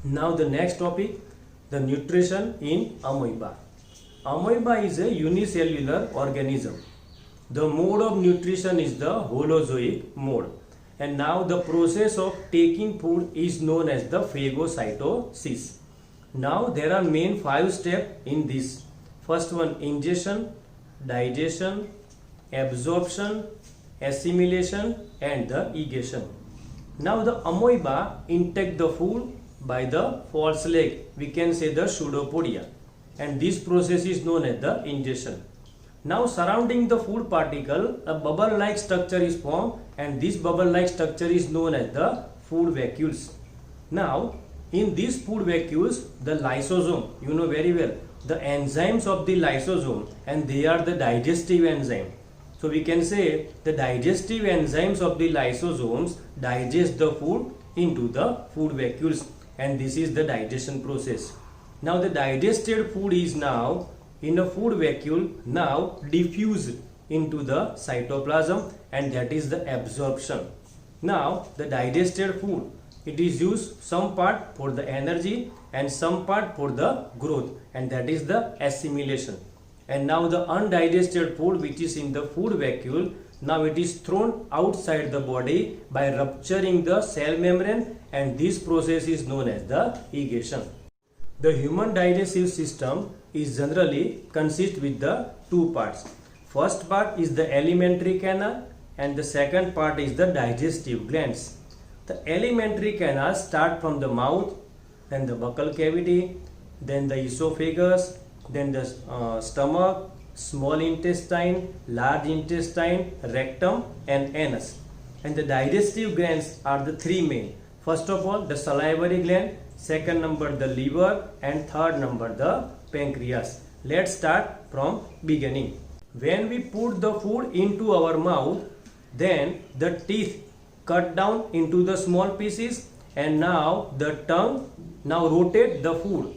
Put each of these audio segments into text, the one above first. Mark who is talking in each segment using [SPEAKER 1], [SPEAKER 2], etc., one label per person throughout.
[SPEAKER 1] Now the next topic, the nutrition in amoeba. Amoeba is a unicellular organism. The mode of nutrition is the holozoic mode. And now the process of taking food is known as the phagocytosis. Now there are main 5 steps in this. First one, ingestion, digestion, absorption, assimilation and the egestion. Now the amoeba intake the food by the false leg, we can say the pseudopodia, and this process is known as the ingestion. Now surrounding the food particle, a bubble like structure is formed, and this bubble like structure is known as the food vacuoles. Now in these food vacuoles, the lysosome, you know very well, the enzymes of the lysosome, and they are the digestive enzyme. So we can say the digestive enzymes of the lysosomes digest the food into the food vacuoles, and this is the digestion process. Now the digested food is now in a food vacuole now diffused into the cytoplasm, and that is the absorption. Now the digested food, it is used some part for the energy and some part for the growth, and that is the assimilation. And now the undigested food which is in the food vacuole, now it is thrown outside the body by rupturing the cell membrane, and this process is known as the egestion. The human digestive system is generally consist with the 2 parts. First part is the alimentary canal and the second part is the digestive glands. The alimentary canal start from the mouth, then the buccal cavity, then the esophagus, then the stomach, small intestine, large intestine, rectum and anus. And the digestive glands are the 3 main. First of all, the salivary gland, second number the liver, and third number the pancreas. Let's start from beginning. When we put the food into our mouth, then the teeth cut down into the small pieces, and now the tongue now rotate the food,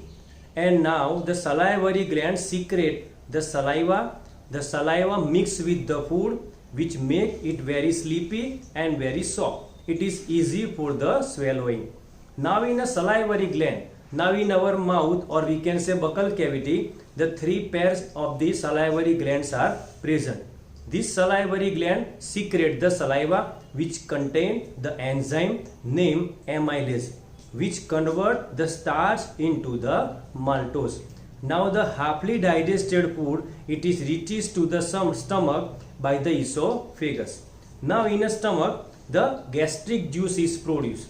[SPEAKER 1] and now the salivary glands secrete the saliva mix with the food, which make it very sleepy and very soft. It is easy for the swallowing. Now in a salivary gland, now in our mouth, or we can say buccal cavity, the 3 pairs of the salivary glands are present. This salivary gland secrete the saliva which contain the enzyme named amylase, which convert the starch into the maltose. Now the halfly digested food, it is reaches to the stomach by the esophagus. Now in a stomach, the gastric juice is produced.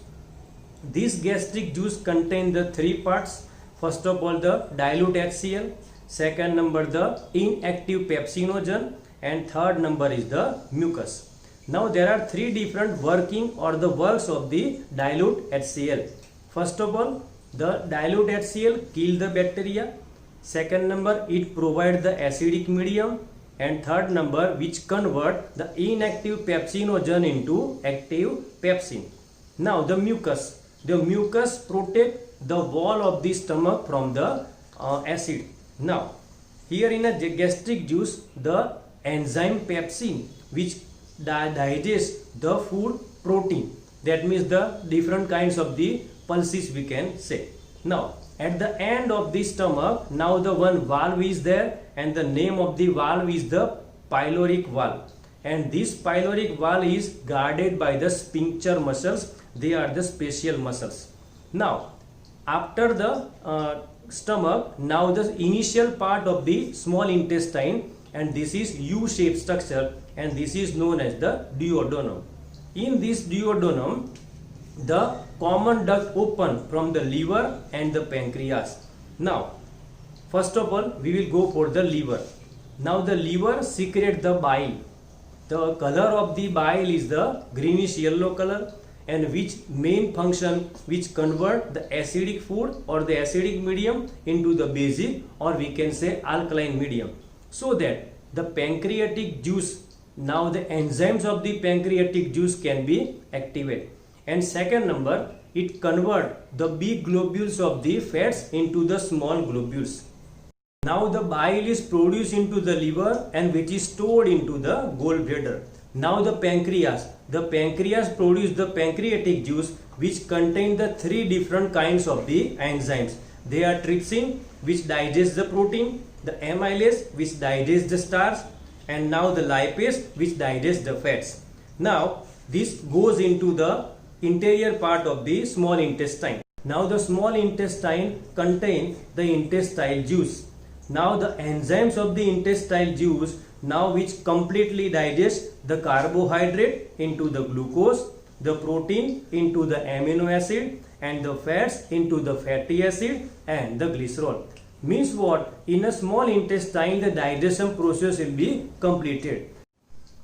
[SPEAKER 1] This gastric juice contain the 3 parts. First of all, the dilute HCl, second number the inactive pepsinogen, and third number is the mucus. Now there are 3 different working or the works of the dilute HCl. First of all, the dilute HCl kill the bacteria. Second number, it provide the acidic medium, and third number, which convert the inactive pepsinogen into active pepsin. Now the mucus protect the wall of the stomach from the acid. Now here in a gastric juice, the enzyme pepsin which digests the food protein, that means the different kinds of the pulses we can say. Now at the end of the stomach, now the one valve is there, and the name of the valve is the pyloric valve, and this pyloric valve is guarded by the sphincter muscles. They are the special muscles. Now after the stomach, now the initial part of the small intestine, and this is U-shaped structure, and this is known as the duodenum. In this duodenum, the common duct open from the liver and the pancreas. Now first of all, we will go for the liver. Now the liver secrete the bile. The color of the bile is the greenish yellow color, and which main function, which convert the acidic food or the acidic medium into the basic, or we can say alkaline medium, so that the pancreatic juice, now the enzymes of the pancreatic juice can be activated. And second number, it convert the big globules of the fats into the small globules. Now the bile is produced into the liver, and which is stored into the gallbladder. Now the pancreas produce the pancreatic juice, which contain the three different kinds of the enzymes. They are trypsin, which digests the protein, the amylase, which digests the starch, and now the lipase, which digests the fats. Now this goes into the interior part of the small intestine. Now the small intestine contain the intestinal juice. Now the enzymes of the intestinal juice now which completely digest the carbohydrate into the glucose, the protein into the amino acid, and the fats into the fatty acid and the glycerol. Means what? In a small intestine the digestion process will be completed.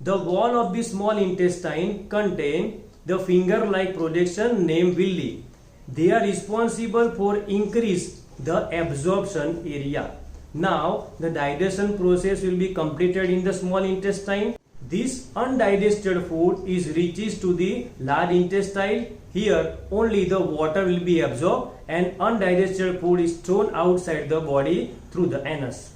[SPEAKER 1] The wall of the small intestine contain the finger-like projection named villi. They are responsible for increase the absorption area. Now the digestion process will be completed in the small intestine. This undigested food is reaches to the large intestine. Here only the water will be absorbed and undigested food is thrown outside the body through the anus.